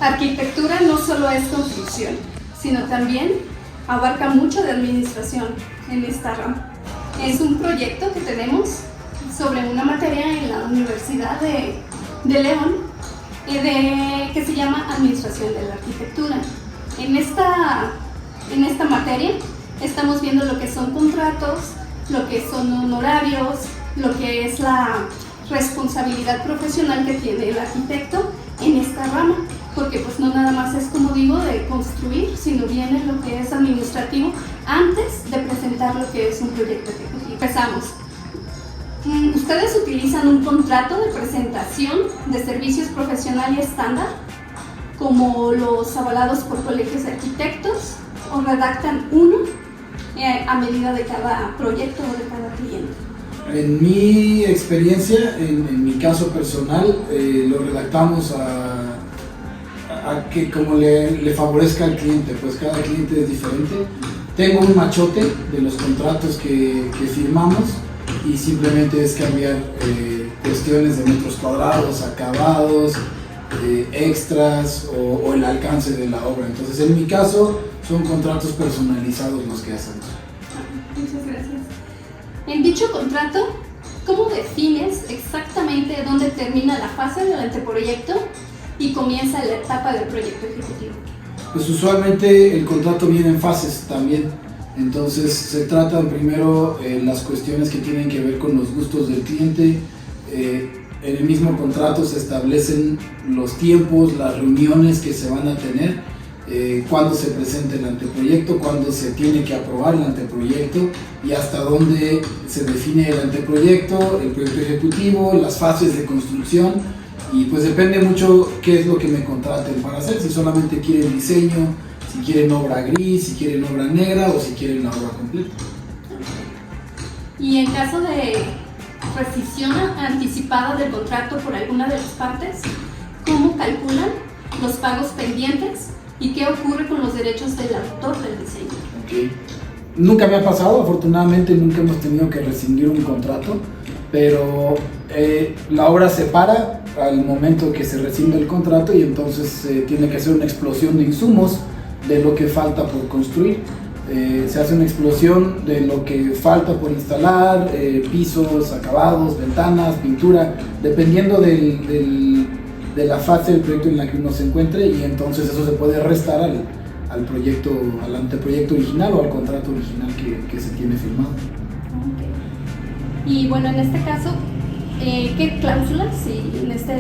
Arquitectura no solo es construcción, sino también abarca mucho de administración en esta rama. Es un proyecto que tenemos sobre una materia en la Universidad de León que se llama Administración de la Arquitectura. En esta materia estamos viendo lo que son contratos, lo que son honorarios, lo que es la responsabilidad profesional que tiene el arquitecto en esta rama, porque pues no nada más es, como digo, de construir, sino viene lo que es administrativo antes de presentar lo que es un proyecto ejecutivo. Empezamos. Ustedes utilizan un contrato de presentación de servicios profesional y estándar, como los avalados por colegios de arquitectos, o redactan uno a medida de cada proyecto o de cada cliente. En mi experiencia, en mi caso personal, lo redactamos a que como le favorezca al cliente, pues cada cliente es diferente. Tengo un machote de los contratos que firmamos y simplemente es cambiar cuestiones de metros cuadrados, acabados, extras o el alcance de la obra. Entonces, en mi caso, son contratos personalizados los que hacemos. Muchas gracias. En dicho contrato, ¿cómo defines exactamente dónde termina la fase del anteproyecto y comienza la etapa del proyecto ejecutivo? Pues usualmente el contrato viene en fases también. Entonces se tratan primero las cuestiones que tienen que ver con los gustos del cliente. En el mismo contrato se establecen los tiempos, las reuniones que se van a tener, cuándo se presenta el anteproyecto, cuándo se tiene que aprobar el anteproyecto y hasta dónde se define el anteproyecto, el proyecto ejecutivo, las fases de construcción. Y pues depende mucho qué es lo que me contraten para hacer, si solamente quieren diseño, si quieren obra gris, si quieren obra negra o si quieren la obra completa. Y en caso de rescisión anticipada del contrato por alguna de las partes, ¿cómo calculan los pagos pendientes y qué ocurre con los derechos del autor del diseño? Okay. Nunca me ha pasado, afortunadamente nunca hemos tenido que rescindir un contrato, pero la obra se para al momento que se rescinde el contrato y entonces tiene que hacer una explosión de insumos de lo que falta por construir. Se hace una explosión de lo que falta por instalar, pisos, acabados, ventanas, pintura, dependiendo de la fase del proyecto en la que uno se encuentre, y entonces eso se puede restar al proyecto, al anteproyecto original o al contrato original que se tiene firmado. Okay. Y bueno, en este caso, ¿qué cláusulas, si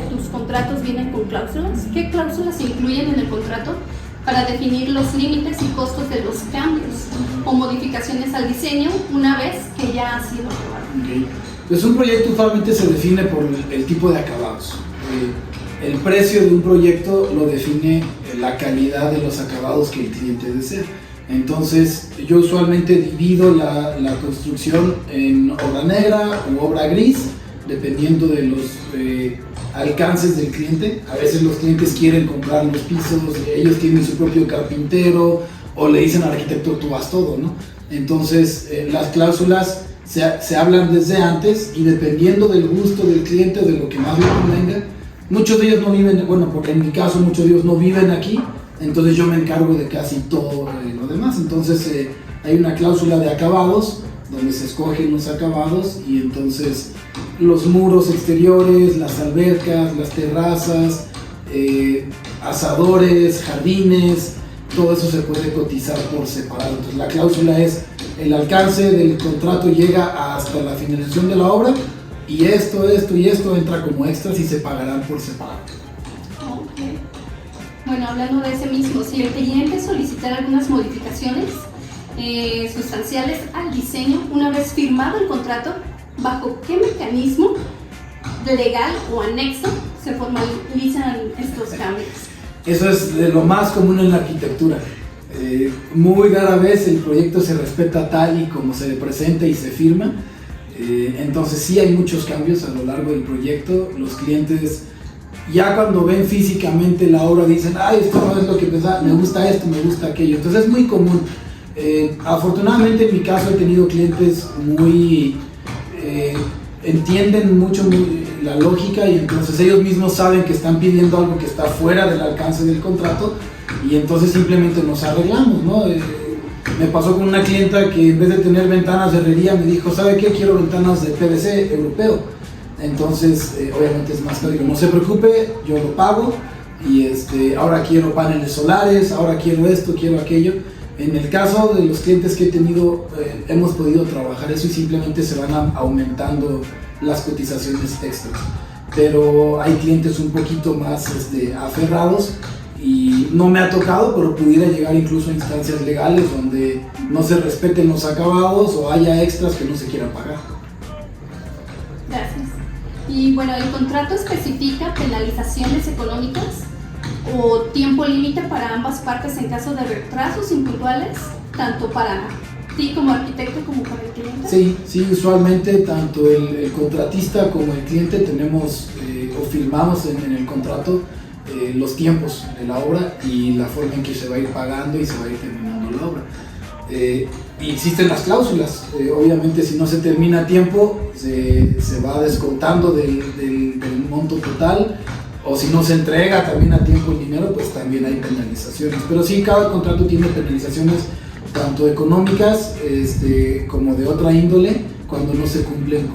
tus contratos vienen con cláusulas, qué cláusulas se incluyen en el contrato para definir los límites y costos de los cambios o modificaciones al diseño una vez que ya ha sido aprobado? Okay. Pues un proyecto usualmente se define por el tipo de acabados. El precio de un proyecto lo define la calidad de los acabados que el cliente desea. Entonces yo usualmente divido la construcción en obra negra o obra gris, dependiendo de los alcances del cliente. A veces los clientes quieren comprar los pisos, ellos tienen su propio carpintero o le dicen al arquitecto tú haz todo, ¿no? Entonces las cláusulas se hablan desde antes y dependiendo del gusto del cliente o de lo que más le convenga. Muchos de ellos no viven, bueno, porque en mi caso muchos de ellos no viven aquí, entonces yo me encargo de casi todo lo demás. Entonces hay una cláusula de acabados donde se escogen los acabados y entonces los muros exteriores, las albercas, las terrazas, asadores, jardines, todo eso se puede cotizar por separado. Entonces la cláusula es el alcance del contrato llega hasta la finalización de la obra y esto y esto entra como extras y se pagarán por separado. Okay. Bueno, hablando de ese mismo, si el cliente solicitara algunas modificaciones sustanciales al diseño una vez firmado el contrato, ¿bajo qué mecanismo legal o anexo se formalizan estos cambios? Eso es de lo más común en la arquitectura. Muy rara vez el proyecto se respeta tal y como se presenta y se firma. Entonces sí hay muchos cambios a lo largo del proyecto. Los clientes ya cuando ven físicamente la obra dicen, ay, esto no es lo que pensaba, me gusta esto, me gusta aquello. Entonces es muy común. Afortunadamente en mi caso he tenido clientes muy entienden mucho la lógica, y entonces ellos mismos saben que están pidiendo algo que está fuera del alcance del contrato, y entonces simplemente nos arreglamos, ¿no? Me pasó con una clienta que en vez de tener ventanas de herrería me dijo, ¿sabe qué? Quiero ventanas de PVC europeo. Entonces, obviamente es más caro. Digo, no se preocupe, yo lo pago, y ahora quiero paneles solares, ahora quiero esto, quiero aquello. En el caso de los clientes que he tenido, hemos podido trabajar eso y simplemente se van aumentando las cotizaciones extras. Pero hay clientes un poquito más aferrados, y no me ha tocado, pero pudiera llegar incluso a instancias legales donde no se respeten los acabados o haya extras que no se quieran pagar. Gracias. Y bueno, ¿el contrato especifica penalizaciones económicas o tiempo límite para ambas partes en caso de retrasos impuntuales, tanto para ti como arquitecto como para el cliente? Sí, usualmente tanto el contratista como el cliente tenemos o firmamos en el contrato los tiempos de la obra y la forma en que se va a ir pagando y se va a ir terminando la obra. Y existen las cláusulas, obviamente si no se termina a tiempo se va descontando del monto total, o si no se entrega también a tiempo el dinero, pues también hay penalizaciones. Pero sí, cada contrato tiene penalizaciones tanto económicas como de otra índole, cuando no se cumplen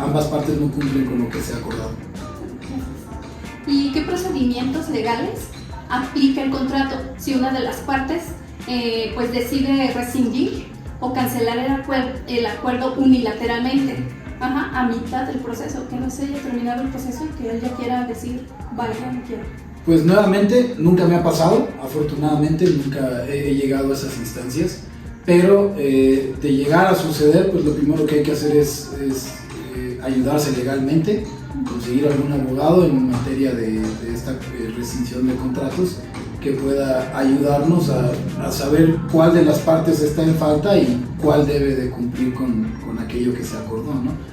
ambas partes no cumplen con lo que se ha acordado. ¿Y qué procedimientos legales aplica el contrato si una de las partes pues decide rescindir o cancelar el acuerdo unilateralmente a mitad del proceso, que no se haya terminado el proceso y que él ya quiera decir, vale, ya no quiero? Pues nuevamente, nunca me ha pasado, afortunadamente nunca he llegado a esas instancias, pero de llegar a suceder, pues lo primero que hay que hacer es ayudarse legalmente, conseguir algún abogado en materia de esta rescisión de contratos que pueda ayudarnos a saber cuál de las partes está en falta y cuál debe de cumplir con aquello que se acordó, ¿no?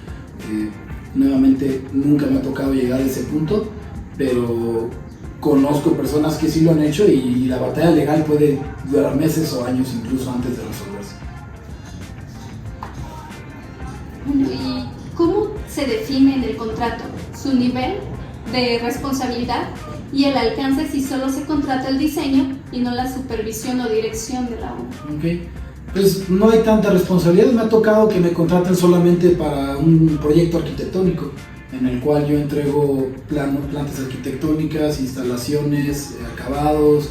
Nuevamente, nunca me ha tocado llegar a ese punto, pero conozco personas que sí lo han hecho, y la batalla legal puede durar meses o años incluso antes de resolverse. ¿Y cómo se define en el contrato su nivel de responsabilidad y el alcance si solo se contrata el diseño y no la supervisión o dirección de la obra? Okay. Pues no hay tanta responsabilidad. Me ha tocado que me contraten solamente para un proyecto arquitectónico, en el cual yo entrego plantas arquitectónicas, instalaciones, acabados,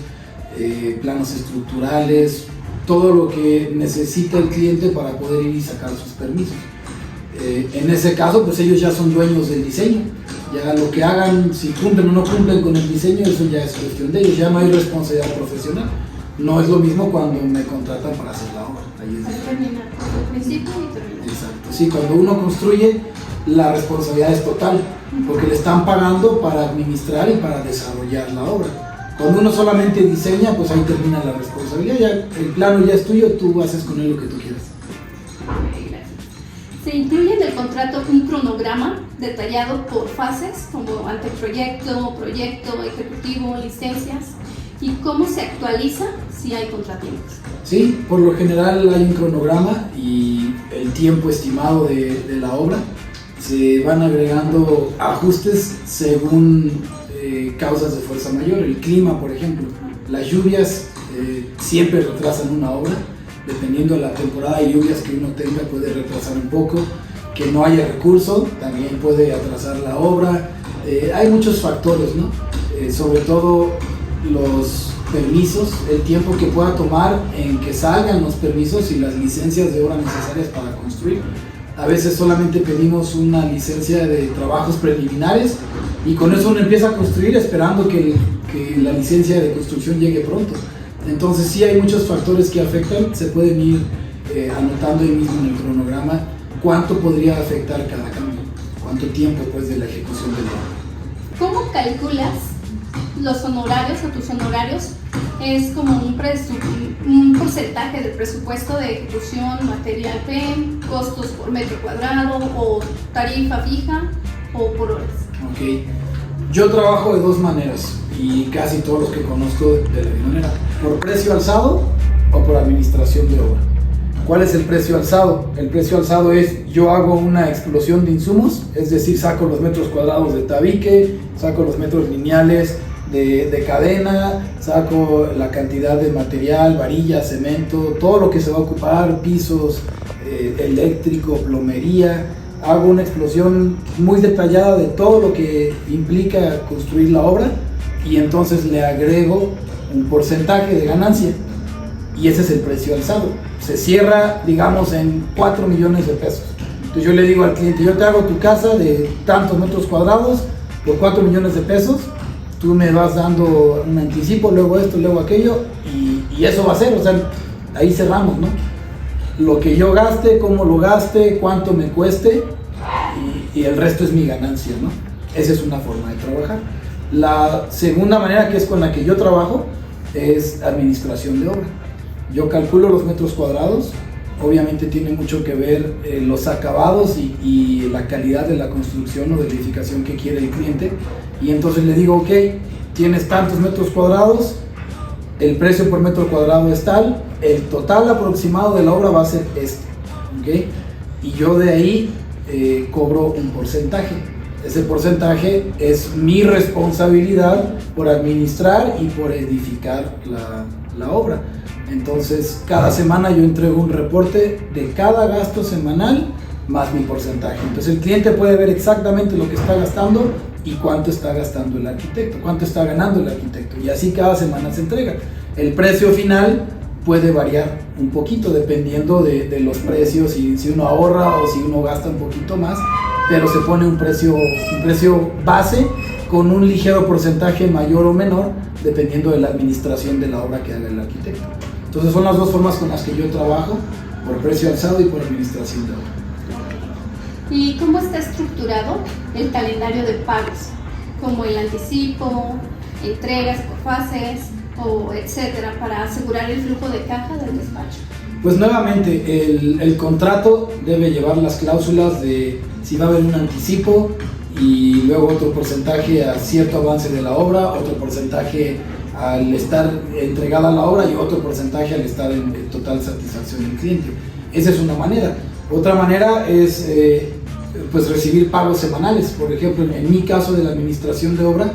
planos estructurales, todo lo que necesita el cliente para poder ir y sacar sus permisos. En ese caso, pues ellos ya son dueños del diseño. Ya lo que hagan, si cumplen o no cumplen con el diseño, eso ya es cuestión de ellos, ya no hay responsabilidad profesional. No es lo mismo cuando me contratan para hacer la obra. Ahí es termina, al principio y termina. Exacto, sí, cuando uno construye, la responsabilidad es total, porque le están pagando para administrar y para desarrollar la obra. Cuando uno solamente diseña, pues ahí termina la responsabilidad, ya el plano ya es tuyo, tú haces con él lo que tú quieras. Se incluye en el contrato un cronograma detallado por fases, como anteproyecto, proyecto, ejecutivo, licencias, y cómo se actualiza si hay contratiempos. Sí, por lo general hay un cronograma y el tiempo estimado de la obra. Se van agregando ajustes según causas de fuerza mayor. El clima, por ejemplo, las lluvias siempre retrasan una obra. Dependiendo de la temporada de lluvias que uno tenga, puede retrasar un poco. Que no haya recurso también puede atrasar la obra. Hay muchos factores, ¿no? Sobre todo los permisos, el tiempo que pueda tomar en que salgan los permisos y las licencias de obra necesarias para construir. A veces solamente pedimos una licencia de trabajos preliminares y con eso uno empieza a construir esperando que la licencia de construcción llegue pronto. Entonces sí hay muchos factores que afectan, se pueden ir anotando ahí mismo en el cronograma cuánto podría afectar cada cambio, cuánto tiempo pues de la ejecución de la obra. ¿Cómo calculas los honorarios o tus honorarios? ¿Es como un porcentaje del presupuesto de ejecución, material PEM, costos por metro cuadrado o tarifa fija o por horas? Ok, yo trabajo de dos maneras y casi todos los que conozco de la misma manera, por precio alzado o por administración de obra. ¿Cuál es el precio alzado? El precio alzado es, yo hago una explosión de insumos, es decir, saco los metros cuadrados de tabique, saco los metros lineales de cadena, saco la cantidad de material, varilla, cemento, todo lo que se va a ocupar, pisos, eléctrico, plomería. Hago una explosión muy detallada de todo lo que implica construir la obra y entonces le agrego un porcentaje de ganancia y ese es el precio alzado. Se cierra, digamos, en 4 millones de pesos. Entonces yo le digo al cliente, yo te hago tu casa de tantos metros cuadrados por 4 millones de pesos, tú me vas dando un anticipo, luego esto, luego aquello y eso va a ser, o sea, ahí cerramos, ¿no? Lo que yo gaste, cómo lo gaste, cuánto me cueste y el resto es mi ganancia, ¿no? Esa es una forma de trabajar. La segunda manera, que es con la que yo trabajo, es administración de obra. Yo calculo los metros cuadrados, obviamente tiene mucho que ver los acabados y la calidad de la construcción o de la edificación que quiere el cliente, y entonces le digo, ok, tienes tantos metros cuadrados, el precio por metro cuadrado es tal, el total aproximado de la obra va a ser este, ¿ok? Y yo de ahí cobro un porcentaje. Ese porcentaje es mi responsabilidad por administrar y por edificar la obra. Entonces, cada semana yo entrego un reporte de cada gasto semanal más mi porcentaje. Entonces, el cliente puede ver exactamente lo que está gastando y cuánto está gastando el arquitecto, cuánto está ganando el arquitecto. Y así cada semana se entrega. El precio final puede variar un poquito dependiendo de los precios, si uno ahorra o si uno gasta un poquito más, pero se pone un precio base con un ligero porcentaje mayor o menor dependiendo de la administración de la obra que haga el arquitecto. Entonces son las dos formas con las que yo trabajo, por precio alzado y por administración de obra. ¿Y cómo está estructurado el calendario de pagos? Como el anticipo, entregas por fases, o etcétera, para asegurar el flujo de caja del despacho. Pues nuevamente, el contrato debe llevar las cláusulas de si va a haber un anticipo y luego otro porcentaje a cierto avance de la obra, otro porcentaje al estar entregada la obra y otro porcentaje al estar en total satisfacción del cliente. Esa es una manera. Otra manera es pues recibir pagos semanales. Por ejemplo, en mi caso de la administración de obra,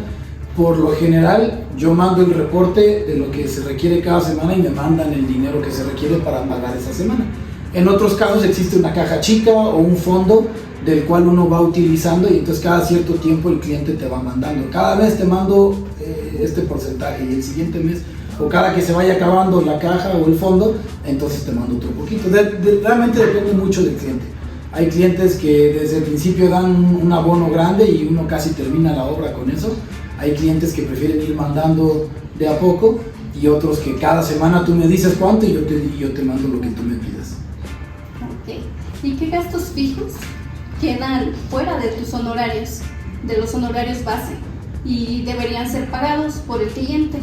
por lo general yo mando el reporte de lo que se requiere cada semana y me mandan el dinero que se requiere para pagar esa semana. En otros casos existe una caja chica o un fondo del cual uno va utilizando y entonces cada cierto tiempo el cliente te va mandando. Cada mes te mando este porcentaje y el siguiente mes, o cada que se vaya acabando la caja o el fondo, entonces te mando otro poquito. Realmente depende mucho del cliente. Hay clientes que desde el principio dan un abono grande y uno casi termina la obra con eso. Hay clientes que prefieren ir mandando de a poco y otros que cada semana tú me dices cuánto y yo te mando lo que tú me pidas. Ok. ¿Y qué gastos fijos quedan fuera de tus honorarios, de los honorarios base, y deberían ser pagados por el cliente?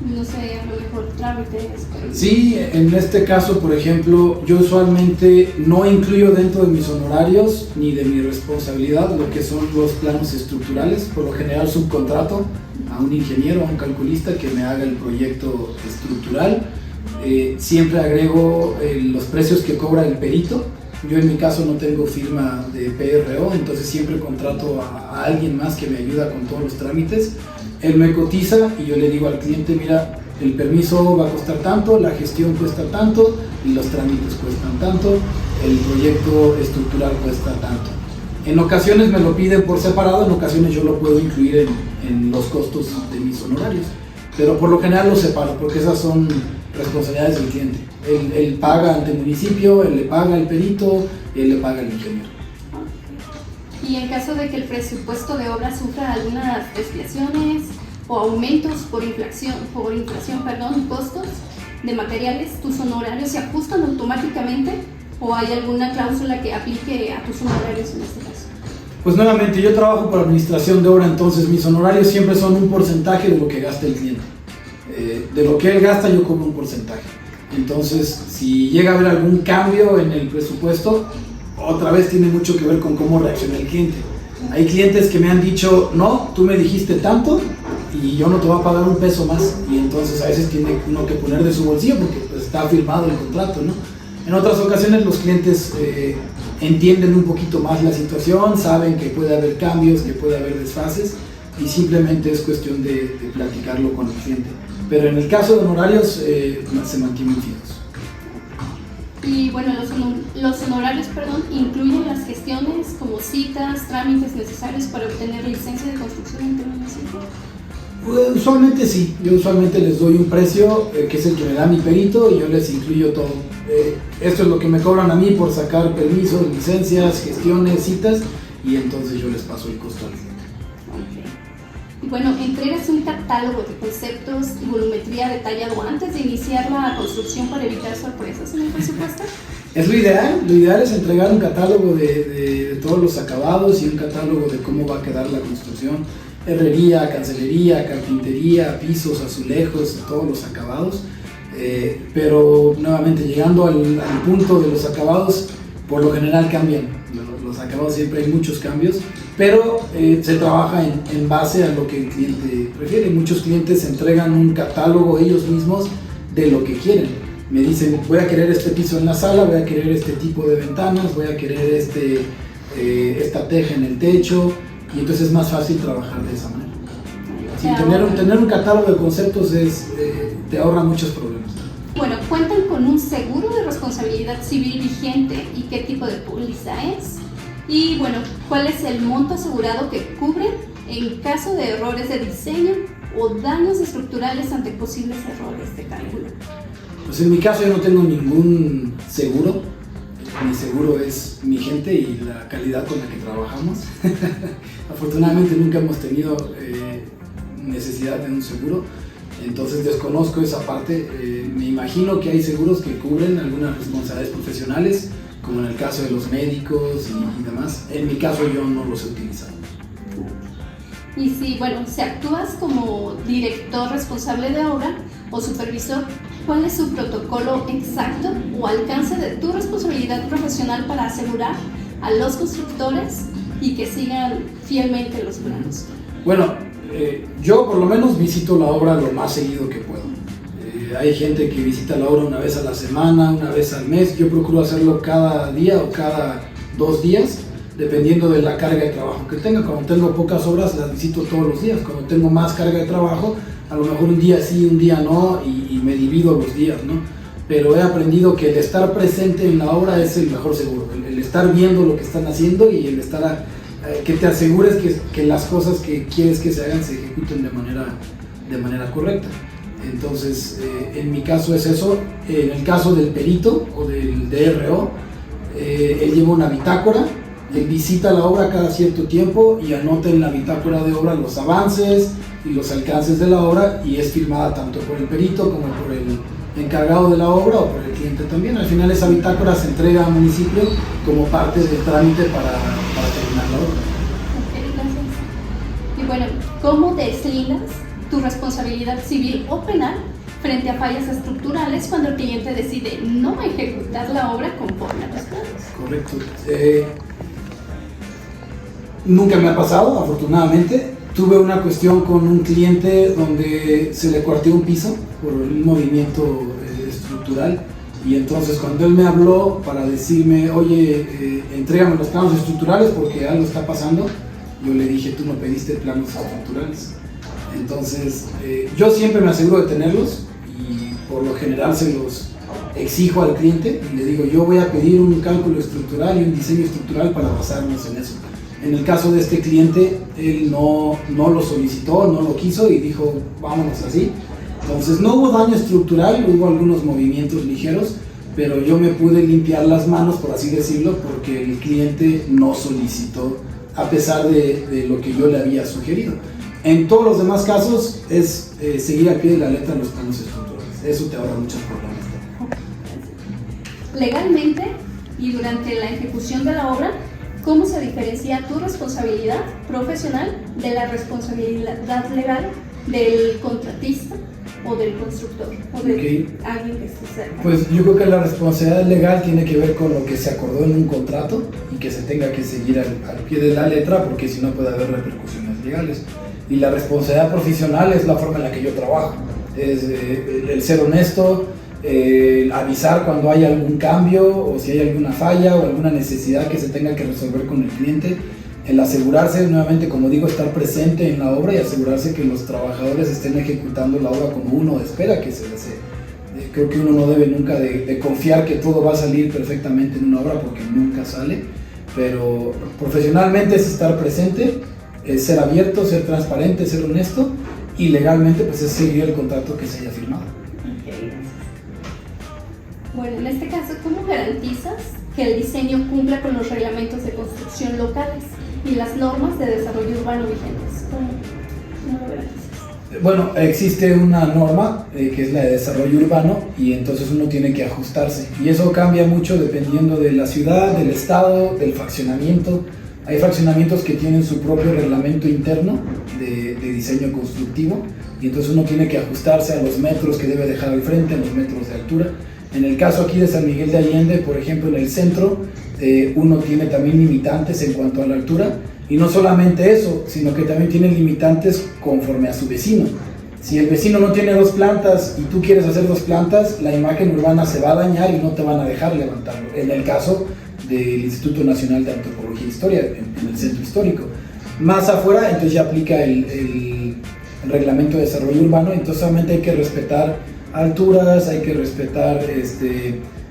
No sé, a lo mejor trámites. Sí, en este caso, por ejemplo, yo usualmente no incluyo dentro de mis honorarios ni de mi responsabilidad lo que son los planos estructurales. Por lo general subcontrato a un ingeniero, a un calculista que me haga el proyecto estructural. Siempre agrego los precios que cobra el perito. Yo en mi caso no tengo firma de PRO, entonces siempre contrato a alguien más que me ayuda con todos los trámites. Él me cotiza y yo le digo al cliente, mira, el permiso va a costar tanto, la gestión cuesta tanto y los trámites cuestan tanto, el proyecto estructural cuesta tanto. En ocasiones me lo piden por separado, en ocasiones yo lo puedo incluir en los costos de mis honorarios, pero por lo general los separo porque esas son responsabilidades del cliente. Él paga ante el municipio, él le paga al perito y él le paga al ingeniero. Y en caso de que el presupuesto de obra sufra algunas desviaciones o aumentos por inflación, costos de materiales, ¿tus honorarios se ajustan automáticamente o hay alguna cláusula que aplique a tus honorarios en este caso? Pues nuevamente, yo trabajo por administración de obra, entonces mis honorarios siempre son un porcentaje de lo que gasta el cliente. De lo que él gasta yo cobro un porcentaje. Entonces, si llega a haber algún cambio en el presupuesto, otra vez tiene mucho que ver con cómo reacciona el cliente. Hay clientes que me han dicho, no, tú me dijiste tanto y yo no te voy a pagar un peso más, y entonces a veces tiene uno que poner de su bolsillo porque pues, está firmado el contrato, ¿no? En otras ocasiones los clientes entienden un poquito más la situación, saben que puede haber cambios, que puede haber desfases y simplemente es cuestión de platicarlo con el cliente. Pero en el caso de honorarios se mantienen fijos. Y bueno, los honorarios, incluyen las gestiones como citas, trámites necesarios para obtener licencia de construcción en el municipio. Usualmente sí, yo usualmente les doy un precio que es el que me da mi perito y yo les incluyo todo. Esto es lo que me cobran a mí por sacar permisos, licencias, gestiones, citas y entonces yo les paso el costo al cliente. Okay. Y bueno, ¿entregas un catálogo de conceptos y volumetría detallado antes de iniciar la construcción para evitar sorpresas en el presupuesto? Es lo ideal es entregar un catálogo de todos los acabados y un catálogo de cómo va a quedar la construcción. Herrería, cancelería, carpintería, pisos, azulejos, todos los acabados. Pero nuevamente llegando al punto de los acabados, por lo general cambian. Los acabados siempre hay muchos cambios, pero se trabaja en base a lo que el cliente prefiere. Muchos clientes entregan un catálogo ellos mismos de lo que quieren. Me dicen, voy a querer este piso en la sala, voy a querer este tipo de ventanas, voy a querer esta teja en el techo. Y entonces es más fácil trabajar de esa manera. Sí, tener un catálogo de conceptos te ahorra muchos problemas. Bueno, ¿cuentan con un seguro de responsabilidad civil vigente y qué tipo de póliza es? Y bueno, ¿cuál es el monto asegurado que cubre en caso de errores de diseño o daños estructurales ante posibles errores de cálculo? Pues en mi caso yo no tengo ningún seguro. Mi seguro es mi gente y la calidad con la que trabajamos. Afortunadamente nunca hemos tenido necesidad de un seguro, entonces desconozco esa parte. Me imagino que hay seguros que cubren algunas responsabilidades profesionales, como en el caso de los médicos y demás. En mi caso yo no los he utilizado. Y si actúas como director responsable de obra o supervisor, ¿cuál es su protocolo exacto o alcance de tu responsabilidad profesional para asegurar a los constructores y que sigan fielmente los planos? Bueno, yo por lo menos visito la obra lo más seguido que puedo. Hay gente que visita la obra una vez a la semana, una vez al mes. Yo procuro hacerlo cada día o cada 2 días, dependiendo de la carga de trabajo que tenga. Cuando tengo pocas obras las visito todos los días. Cuando tengo más carga de trabajo, a lo mejor un día sí, un día no, y me divido los días, ¿no? Pero he aprendido que el estar presente en la obra es el mejor seguro. El estar viendo lo que están haciendo y el estar que te asegures que las cosas que quieres que se hagan se ejecuten de manera correcta. Entonces, en mi caso es eso. En el caso del perito o del DRO, él lleva una bitácora, él visita la obra cada cierto tiempo y anota en la bitácora de obra los avances y los alcances de la obra, y es firmada tanto por el perito como por el encargado de la obra o por el cliente también. Al final esa bitácora se entrega al municipio como parte del trámite para terminar la obra. Ok, gracias. Y bueno, ¿cómo deslindas tu responsabilidad civil o penal frente a fallas estructurales cuando el cliente decide no ejecutar la obra conforme a los planos? Correcto. Nunca me ha pasado, afortunadamente. Tuve una cuestión con un cliente donde se le cuarteó un piso por un movimiento estructural, y entonces cuando él me habló para decirme, oye, entrégame los planos estructurales porque algo está pasando, yo le dije, tú no pediste planos estructurales. Entonces yo siempre me aseguro de tenerlos y por lo general se los exijo al cliente y le digo, yo voy a pedir un cálculo estructural y un diseño estructural para basarnos en eso. En el caso de este cliente, él no lo solicitó, no lo quiso y dijo, vámonos así. Entonces no hubo daño estructural, hubo algunos movimientos ligeros, pero yo me pude limpiar las manos, por así decirlo, porque el cliente no solicitó, a pesar de lo que yo le había sugerido. En todos los demás casos es seguir al pie de la letra los planos estructurales. Eso te ahorra muchos problemas. Legalmente y durante la ejecución de la obra, ¿cómo se diferencia tu responsabilidad profesional de la responsabilidad legal del contratista o del constructor o de alguien que esté cerca? Pues yo creo que la responsabilidad legal tiene que ver con lo que se acordó en un contrato y que se tenga que seguir al pie de la letra, porque si no puede haber repercusiones legales. Y la responsabilidad profesional es la forma en la que yo trabajo. Es el ser honesto, avisar cuando hay algún cambio o si hay alguna falla o alguna necesidad que se tenga que resolver con el cliente, el asegurarse, nuevamente como digo, estar presente en la obra y asegurarse que los trabajadores estén ejecutando la obra como uno espera que se desee. Creo que uno no debe nunca de confiar que todo va a salir perfectamente en una obra, porque nunca sale, pero profesionalmente es estar presente, es ser abierto, ser transparente, ser honesto, y legalmente pues es seguir el contrato que se haya firmado. Okay, gracias. Bueno, en este caso, ¿cómo garantizas que el diseño cumpla con los reglamentos de construcción locales y las normas de desarrollo urbano vigentes? ¿Cómo lo garantizas? Bueno, existe una norma que es la de desarrollo urbano, y entonces uno tiene que ajustarse, y eso cambia mucho dependiendo de la ciudad, del estado, del fraccionamiento. Hay fraccionamientos que tienen su propio reglamento interno de diseño constructivo, y entonces uno tiene que ajustarse a los metros que debe dejar al frente, a los metros de altura. En el caso aquí de San Miguel de Allende, por ejemplo, en el centro, uno tiene también limitantes en cuanto a la altura, y no solamente eso, sino que también tiene limitantes conforme a su vecino. Si el vecino no tiene 2 plantas y tú quieres hacer 2 plantas, la imagen urbana se va a dañar y no te van a dejar levantarlo. En el caso del Instituto Nacional de Antropología e Historia, en el centro histórico. Más afuera, entonces ya aplica el reglamento de desarrollo urbano, entonces solamente hay que respetar alturas, hay que respetar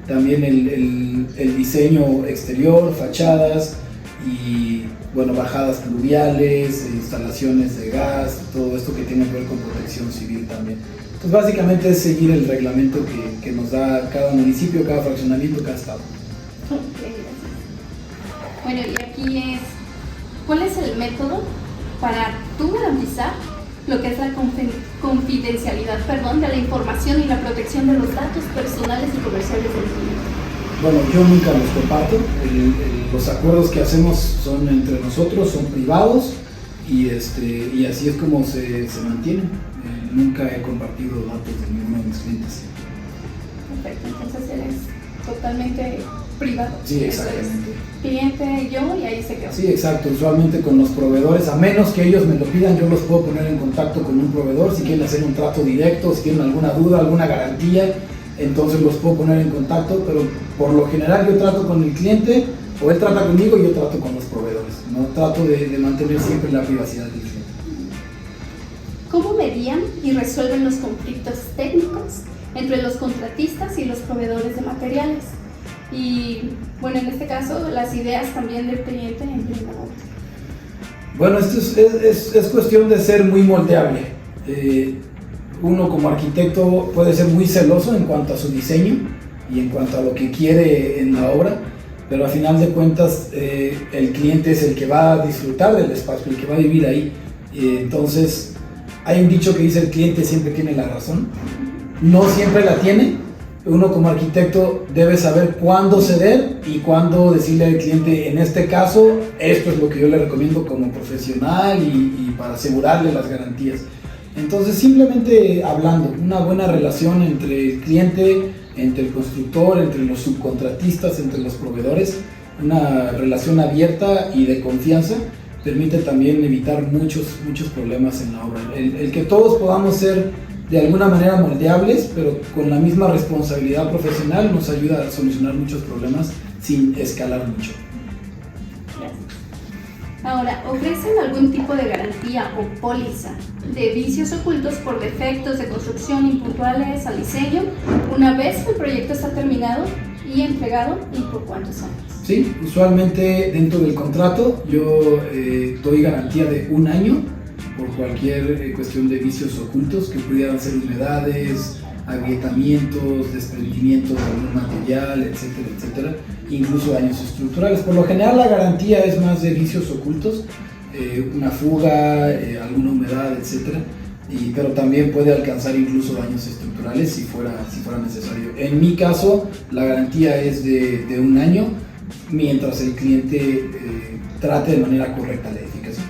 también el diseño exterior, fachadas y bueno, bajadas pluviales, instalaciones de gas, todo esto que tiene que ver con protección civil también. Entonces básicamente es seguir el reglamento que nos da cada municipio, cada fraccionamiento, cada estado. Okay. Bueno, y aquí es, ¿cuál es el método para tú garantizar lo que es la confidencialidad, de la información y la protección de los datos personales y comerciales del cliente? Bueno, yo nunca los comparto. Los acuerdos que hacemos son entre nosotros, son privados, y así es como se mantienen. Nunca he compartido datos de ninguno de mis clientes. Perfecto, entonces eres totalmente privado. Sí, exactamente. Cliente, yo, y ahí se quedó. Sí, exacto. Usualmente con los proveedores, a menos que ellos me lo pidan, yo los puedo poner en contacto con un proveedor si quieren hacer un trato directo, si tienen alguna duda, alguna garantía, entonces los puedo poner en contacto, pero por lo general yo trato con el cliente, o él trata conmigo y yo trato con los proveedores. No trato de mantener siempre la privacidad del cliente. ¿Cómo medían y resuelven los conflictos técnicos entre los contratistas y los proveedores de materiales? Y bueno, en este caso, las ideas también del cliente en primera mano. Bueno, esto es cuestión de ser muy moldeable. Uno como arquitecto puede ser muy celoso en cuanto a su diseño y en cuanto a lo que quiere en la obra, pero a final de cuentas el cliente es el que va a disfrutar del espacio, el que va a vivir ahí. Entonces, hay un dicho que dice: el cliente siempre tiene la razón. No siempre la tiene. Uno como arquitecto debe saber cuándo ceder y cuándo decirle al cliente: en este caso, esto es lo que yo le recomiendo como profesional y para asegurarle las garantías. Entonces, simplemente hablando, una buena relación entre el cliente, entre el constructor, entre los subcontratistas, entre los proveedores, una relación abierta y de confianza, permite también evitar muchos problemas en la obra. El que todos podamos ser de alguna manera moldeables, pero con la misma responsabilidad profesional, nos ayuda a solucionar muchos problemas sin escalar mucho. Gracias. Ahora, ¿ofrecen algún tipo de garantía o póliza de vicios ocultos por defectos de construcción impuntuales al diseño una vez el proyecto está terminado y entregado, y por cuántos años? Sí, usualmente dentro del contrato yo doy garantía de 1 año por cualquier cuestión de vicios ocultos que pudieran ser humedades, agrietamientos, desprendimientos de algún material, etcétera, etcétera, incluso daños estructurales. Por lo general la garantía es más de vicios ocultos, una fuga, alguna humedad, etcétera, pero también puede alcanzar incluso daños estructurales si fuera necesario. En mi caso, la garantía es de 1 año, mientras el cliente trate de manera correcta la edificación.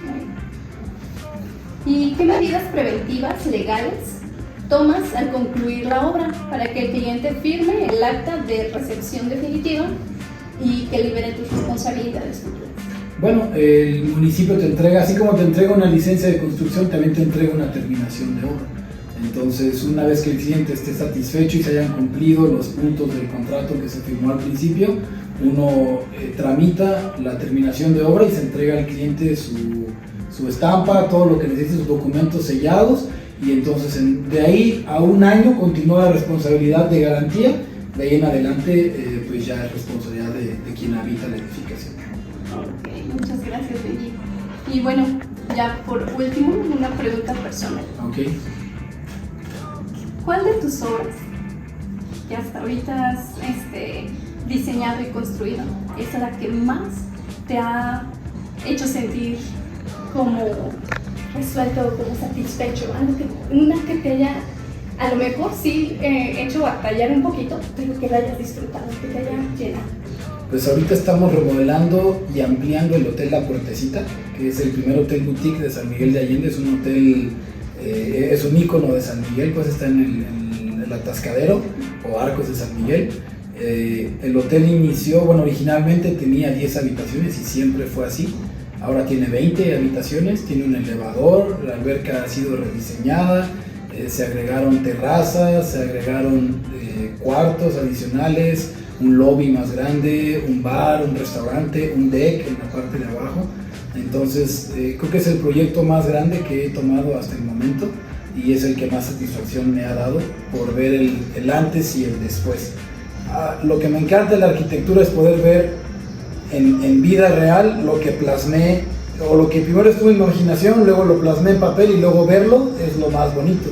¿Y qué medidas preventivas legales tomas al concluir la obra para que el cliente firme el acta de recepción definitiva y que libere tus responsabilidades futuras? Bueno, el municipio te entrega, así como te entrega una licencia de construcción, también te entrega una terminación de obra. Entonces, una vez que el cliente esté satisfecho y se hayan cumplido los puntos del contrato que se firmó al principio, uno tramita la terminación de obra y se entrega al cliente su estampa, todo lo que necesite, sus documentos sellados, y entonces de ahí a un año continúa la responsabilidad de garantía. De ahí en adelante pues ya es responsabilidad de quien habita la edificación. Ok, muchas gracias, Benji. Y bueno, ya por último, una pregunta personal. Ok. ¿Cuál de tus obras que hasta ahorita has diseñado y construido es la que más te ha hecho sentir como resuelto, como satisfecho? Una que te haya, a lo mejor sí, hecho batallar un poquito, pero que la hayas disfrutado, que te haya llenado. Pues ahorita estamos remodelando y ampliando el Hotel La Puertecita, que es el primer hotel boutique de San Miguel de Allende. Es un hotel, es un ícono de San Miguel, pues está en el Atascadero o Arcos de San Miguel. El hotel inició, bueno, originalmente tenía 10 habitaciones y siempre fue así. Ahora tiene 20 habitaciones, tiene un elevador, la alberca ha sido rediseñada, se agregaron terrazas, se agregaron cuartos adicionales, un lobby más grande, un bar, un restaurante, un deck en la parte de abajo. Entonces creo que es el proyecto más grande que he tomado hasta el momento y es el que más satisfacción me ha dado por ver el antes y el después. Lo que me encanta de la arquitectura es poder ver en vida real lo que plasmé, o lo que primero estuvo en mi imaginación, luego lo plasmé en papel y luego verlo es lo más bonito.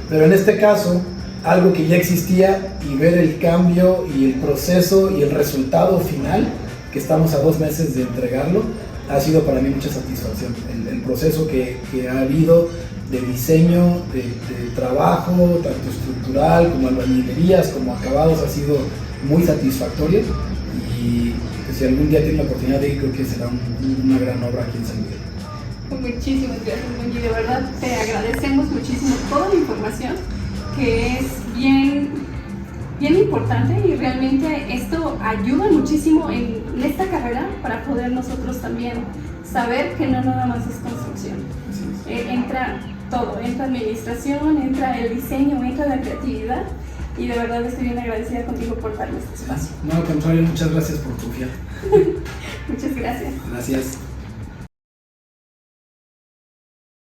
Pero en este caso, algo que ya existía y ver el cambio y el proceso y el resultado final, que estamos a 2 meses de entregarlo, ha sido para mí mucha satisfacción. El proceso que ha habido de diseño, de trabajo, tanto estructural como albañilerías, como acabados, ha sido muy satisfactorio, y si algún día tiene la oportunidad de ir, creo que será una gran obra aquí en San Miguel. Muchísimas gracias, Benji. De verdad te agradecemos muchísimo toda la información, que es bien importante, y realmente esto ayuda muchísimo en esta carrera para poder nosotros también saber que no nada más es construcción. Entra todo, entra administración, entra el diseño, entra la creatividad, y de verdad estoy bien agradecida contigo por darme este espacio. No, al contrario, muchas gracias por confiar. Muchas gracias. Gracias.